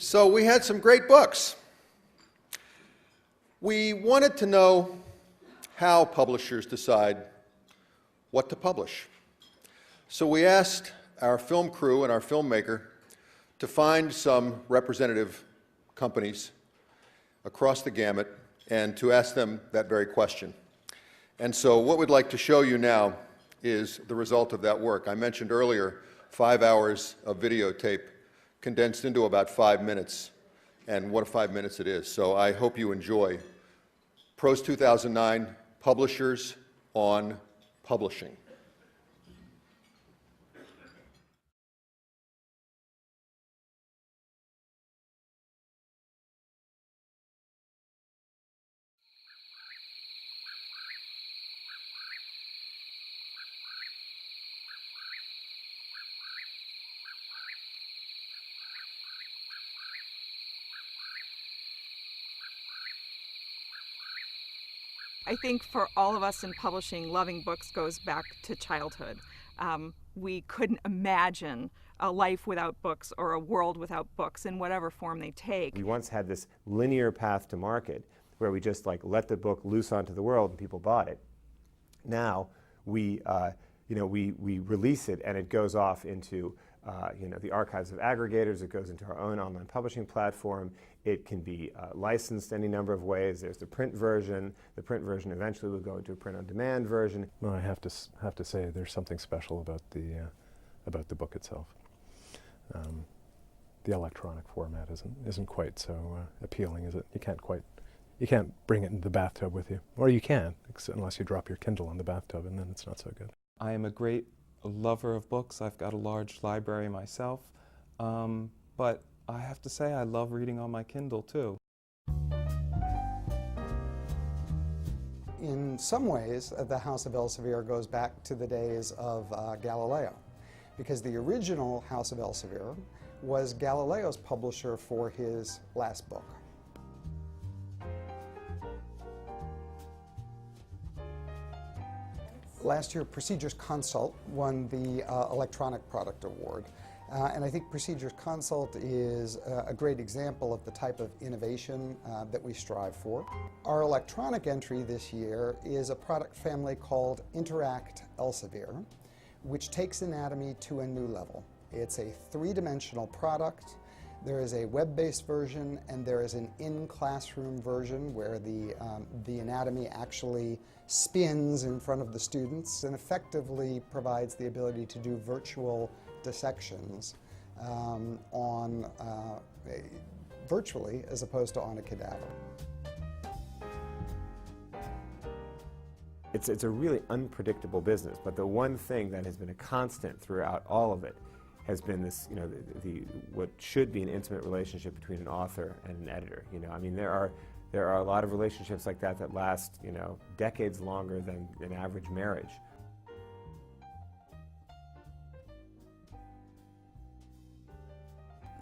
So we had some great books. We wanted to know how publishers decide what to publish. So we asked our film crew and our filmmaker to find some representative companies across the gamut and to ask them that very question. And so what we'd like to show you now is the result of that work. I mentioned earlier 5 hours of videotape condensed into about 5 minutes, and what 5 minutes it is. So I hope you enjoy PROSE 2009, Publishers on Publishing. I think for all of us in publishing, loving books goes back to childhood. We couldn't imagine a life without books or a world without books in whatever form they take. We once had this linear path to market where we just let the book loose onto the world and people bought it. Now we release it and it goes off into the archives of aggregators. It goes into our own online publishing platform. It can be licensed any number of ways. There's the print version. The print version eventually will go into a print-on-demand version. Well, I have to say there's something special about the book itself. The electronic format isn't quite so appealing, is it? You can't bring it into the bathtub with you, or you can, unless you drop your Kindle in the bathtub, and then it's not so good. I am a great lover of books. I've got a large library myself, but I have to say I love reading on my Kindle too. In some ways, the House of Elsevier goes back to the days of Galileo, because the original House of Elsevier was Galileo's publisher for his last book. Last year, Procedures Consult won the Electronic Product Award. And I think Procedures Consult is a great example of the type of innovation that we strive for. Our electronic entry this year is a product family called Interact Elsevier, which takes anatomy to a new level. It's a three-dimensional product. There is a web-based version, and there is an in-classroom version where the anatomy actually spins in front of the students and effectively provides the ability to do virtual dissections virtually as opposed to on a cadaver. It's a really unpredictable business, but the one thing that has been a constant throughout all of it has been this, what should be an intimate relationship between an author and an editor. I mean, there are a lot of relationships like that last, decades longer than an average marriage.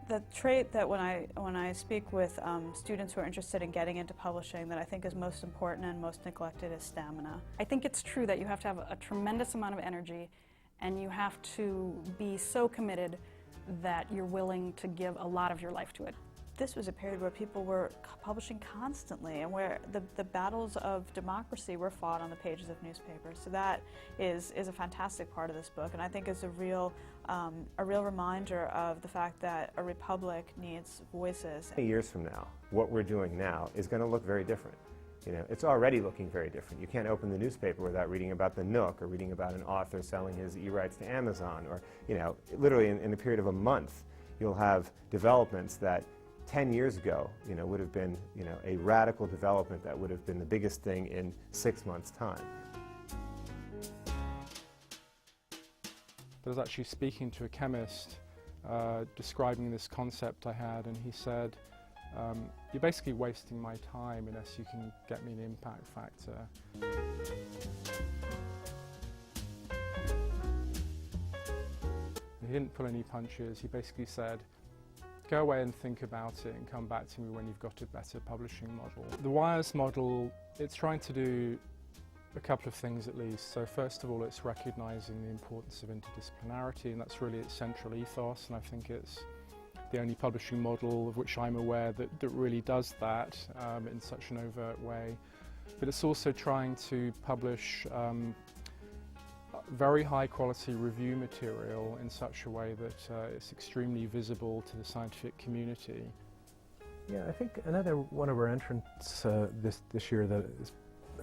The trait that when I speak with students who are interested in getting into publishing that I think is most important and most neglected is stamina. I think it's true that you have to have a tremendous amount of energy and you have to be so committed that you're willing to give a lot of your life to it. This was a period where people were publishing constantly and where the battles of democracy were fought on the pages of newspapers. So that is a fantastic part of this book, and I think is a real reminder of the fact that a republic needs voices. 20 years from now, what we're doing now is going to look very different. It's already looking very different. You can't open the newspaper without reading about the Nook or reading about an author selling his e-rights to Amazon, or literally in a period of a month, you'll have developments that 10 years ago, would have been, a radical development that would have been the biggest thing in 6 months' time. I was actually speaking to a chemist describing this concept I had, and he said, you're basically wasting my time unless you can get me an impact factor. He didn't pull any punches. He basically said, go away and think about it and come back to me when you've got a better publishing model. The Wires model, it's trying to do a couple of things at least. So first of all, it's recognising the importance of interdisciplinarity, and that's really its central ethos, and I think it's the only publishing model of which I'm aware that really does that in such an overt way. But it's also trying to publish very high quality review material in such a way that it's extremely visible to the scientific community. Yeah, I think another one of our entrants this year that is,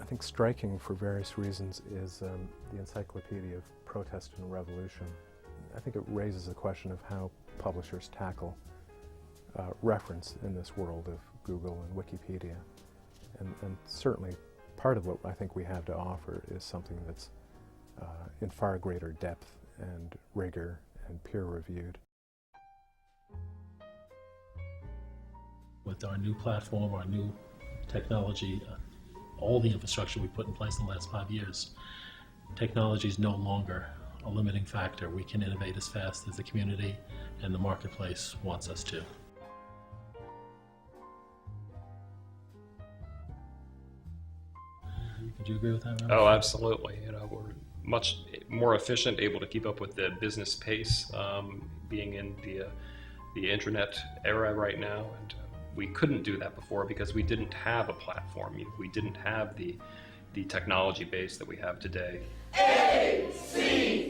I think, striking for various reasons is the Encyclopedia of Protest and Revolution. I think it raises the question of how publishers tackle reference in this world of Google and Wikipedia. And certainly part of what I think we have to offer is something that's in far greater depth and rigor and peer-reviewed. With our new platform, our new technology, all the infrastructure we put in place in the last 5 years, technology is no longer a limiting factor. We can innovate as fast as the community and the marketplace wants us to. Would you agree with that, Robert? Oh, absolutely. You know, we're much more efficient, able to keep up with the business pace, being in the internet era right now, and we couldn't do that before because we didn't have a platform. We didn't have the technology base that we have today. ACS!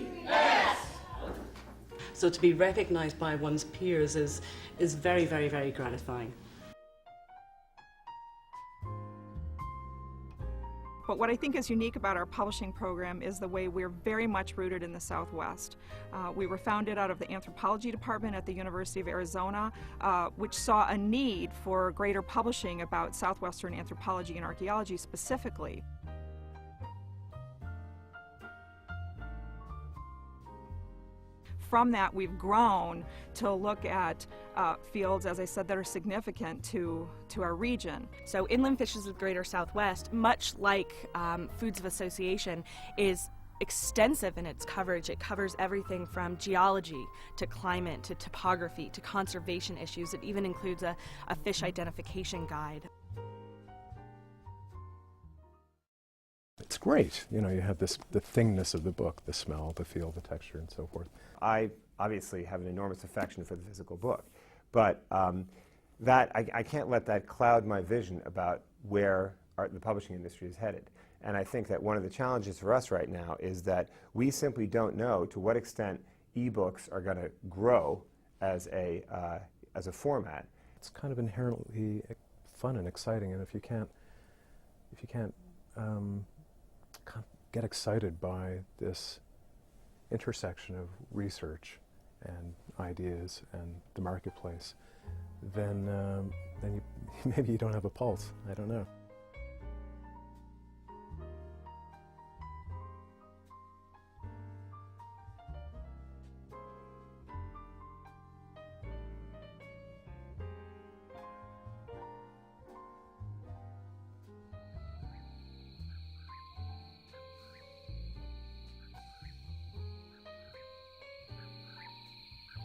So to be recognized by one's peers is very, very, very gratifying. But what I think is unique about our publishing program is the way we're very much rooted in the Southwest. We were founded out of the anthropology department at the University of Arizona, which saw a need for greater publishing about Southwestern anthropology and archaeology specifically. From that, we've grown to look at fields, as I said, that are significant to our region. So Inland Fishes of the Greater Southwest, much like Foods of Association, is extensive in its coverage. It covers everything from geology to climate to topography to conservation issues. It even includes a fish identification guide. It's great. You know, you have the thingness of the book, the smell, the feel, the texture, and so forth. I obviously have an enormous affection for the physical book, but I can't let that cloud my vision about where the publishing industry is headed. And I think that one of the challenges for us right now is that we simply don't know to what extent ebooks are going to grow as a format. It's kind of inherently fun and exciting, and if you can't get excited by this intersection of research and ideas and the marketplace, then maybe you don't have a pulse. I don't know.